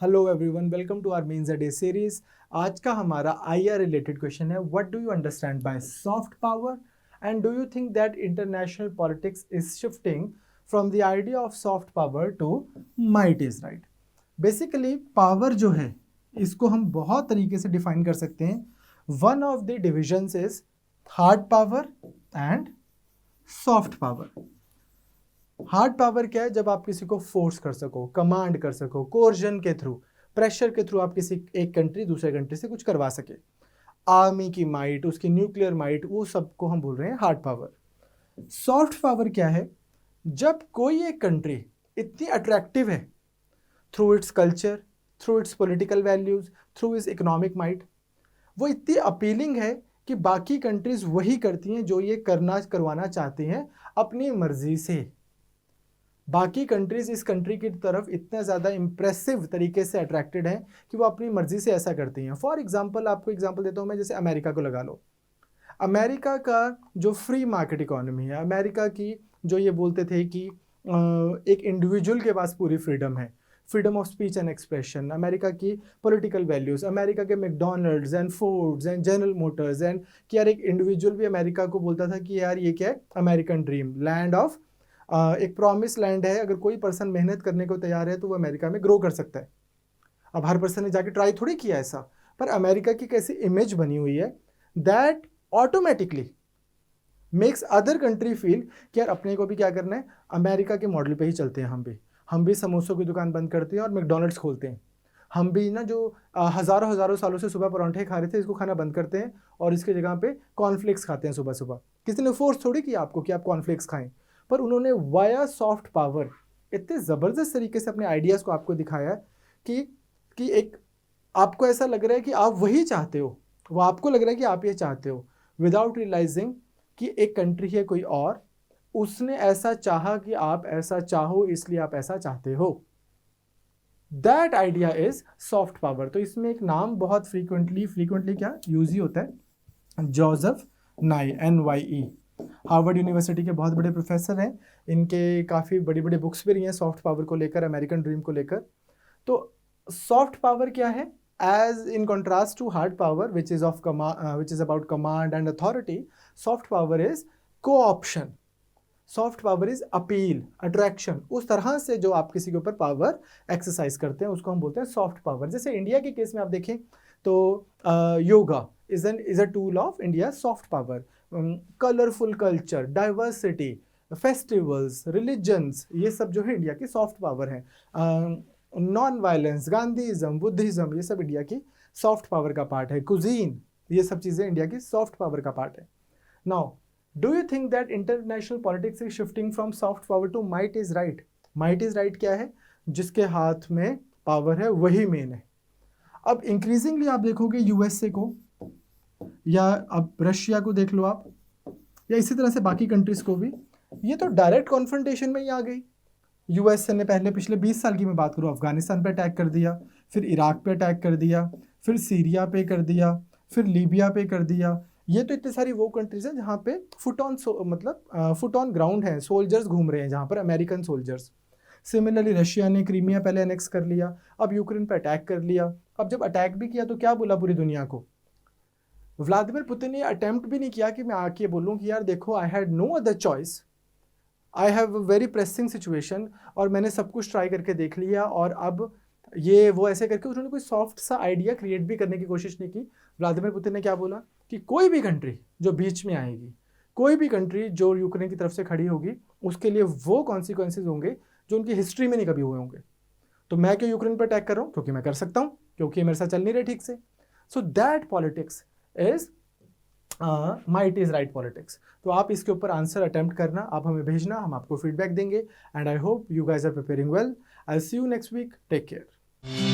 Hello everyone, welcome to our mains a day series. आज का हमारा आईआर रिलेटेड क्वेश्चन है, what do you understand by soft power and do you think that international politics is shifting from the idea of soft power to might is right. Basically power जो है इसको हम बहुत तरीके से define कर सकते हैं। One of the divisions is hard power and soft power. Hard power क्या है? जब आप किसी को फोर्स कर सको, कमांड कर सको, कोर्जन के थ्रू, प्रेशर के थ्रू आप किसी एक कंट्री दूसरे कंट्री से कुछ करवा सके। आर्मी की माइट, उसकी न्यूक्लियर माइट, वो सबको हम बोल रहे हैं हार्ड पावर। सॉफ्ट पावर क्या है? जब कोई एक कंट्री इतनी अट्रैक्टिव है through its culture, through it's political values, through it's economic might, वो इतनी अपीलिंग है कि बाकी कंट्रीज वही करती हैं जो ये करवाना चाहती हैं अपनी मर्जी से। बाकी कंट्रीज इस कंट्री की तरफ इतना ज़्यादा इंप्रेसिव तरीके से अट्रैक्टेड हैं कि वो अपनी मर्जी से ऐसा करती हैं। फॉर एग्जांपल, आपको एग्जांपल देता हूँ मैं, जैसे अमेरिका को लगा लो। अमेरिका का जो फ्री मार्केट इकोनॉमी है, अमेरिका की जो ये बोलते थे कि एक इंडिविजुअल के पास पूरी फ्रीडम है, freedom of speech and expression, America की पॉलिटिकल वैल्यूज़, अमेरिका के McDonald's and foods and general Motors and कि यार एक इंडिविजुअल भी अमेरिका को बोलता था कि यार ये क्या है, अमेरिकन ड्रीम, लैंड ऑफ एक प्रॉमिस लैंड है। अगर कोई पर्सन मेहनत करने को तैयार है तो वो अमेरिका में ग्रो कर सकता है। अब हर पर्सन ने जाके ट्राई थोड़ी किया ऐसा, पर अमेरिका की कैसी इमेज बनी हुई है that automatically makes other country feel कि यार अपने को भी क्या करना है, अमेरिका के मॉडल पे ही चलते हैं। हम भी समोसों की दुकान बंद करते हैं और मैकडोनल्ड्स खोलते हैं। हम भी ना जो हज़ारों हज़ारों सालों से सुबह परांठे खा रहे थे, इसको खाना बंद करते हैं और इसकी जगह पे कॉर्नफ्लेक्स खाते हैं सुबह सुबह। किसी ने फोर्स थोड़ी किया आपको कि आप कॉर्नफ्लेक्स खाएं, पर उन्होंने वाया सॉफ्ट पावर इतने ज़बरदस्त तरीके से अपने आइडियाज़ को आपको दिखाया कि एक आपको ऐसा लग रहा है कि आप वही चाहते हो, वो आपको लग रहा है कि आप ये चाहते हो, विदाउट रियलाइजिंग कि एक कंट्री है कोई और, उसने ऐसा चाहा कि आप ऐसा चाहो, इसलिए आप ऐसा चाहते हो। That idea is soft power. तो इसमें एक नाम बहुत फ्रीक्वेंटली क्या यूज ही होता है, जोसेफ नाई, NYE। हार्वर्ड यूनिवर्सिटी के बहुत बड़े प्रोफेसर हैं, इनके काफ़ी बड़ी बड़ी बुक्स भी रही हैं सॉफ्ट पावर को लेकर, अमेरिकन ड्रीम को लेकर। तो सॉफ्ट पावर क्या है? As in contrast to hard power which is about command and authority, soft power is cooption, soft power is appeal, attraction. उस तरह से जो आप किसी के ऊपर पावर एक्सरसाइज करते हैं उसको हम बोलते हैं सॉफ्ट पावर। जैसे इंडिया के केस में आप देखें तो yoga is a tool of India soft power. Colourful culture, diversity, festivals, religions, ये सब जो है इंडिया की सॉफ्ट पावर है। नॉन वायलेंस, गांधीइज्म, बुद्धिज्म, ये सब इंडिया की सॉफ्ट पावर का पार्ट है। कुजीन, ये सब चीज़ें इंडिया की सॉफ्ट पावर का पार्ट है। Now do you think that international politics is shifting from soft power to might is right? Might is right क्या है? जिसके हाथ में पावर है वही मेन है। अब इंक्रीजिंगली आप देखोगे यूएसए को, या अब रशिया को देख लो आप, या इसी तरह से बाकी कंट्रीज को भी, ये तो डायरेक्ट कॉन्फ्रंटेशन में ही आ गई। यूएसए ने पहले पिछले 20 साल की मैं बात करूँ, अफगानिस्तान पे अटैक कर दिया, फिर इराक पे अटैक कर दिया, फिर सीरिया पे कर दिया, फिर लीबिया पे कर दिया। ये तो इतनी सारी वो कंट्रीज हैं जहाँ पे फुट ऑन ग्राउंड है, सोल्जर्स घूम रहे हैं जहाँ पर, अमेरिकन सोल्जर्स। सिमिलरली रशिया ने क्रीमिया पहले एनेक्स कर लिया, अब यूक्रेन पे अटैक कर लिया। अब जब अटैक भी किया तो क्या बोला पूरी दुनिया को? व्लादिमीर पुतिन ने अटेम्प्ट भी नहीं किया कि मैं आके बोलूँ कि यार देखो, I had no other choice, I have a very pressing situation, और मैंने सब कुछ ट्राई करके देख लिया और अब ये वो ऐसे करके उन्होंने कोई सॉफ्ट सा आइडिया क्रिएट भी करने की कोशिश नहीं की। व्लादिमीर पुतिन ने क्या बोला कि कोई भी कंट्री जो बीच में आएगी, कोई भी कंट्री जो यूक्रेन की तरफ से खड़ी होगी, उसके लिए वो कॉन्सिक्वेंसेज होंगे जो उनकी हिस्ट्री में नहीं कभी हुए होंगे। तो मैं क्यों यूक्रेन पर अटैक कर रहा हूँ? क्योंकि मैं कर सकता हूँ, क्योंकि मेरे साथ चल नहीं रहे ठीक से। So that politics is might is right politics. तो आप इसके ऊपर आंसर अटेम्प्ट करना, आप हमें भेजना, हम आपको फीडबैक देंगे। And I hope you guys are preparing well. I see you next week, take care.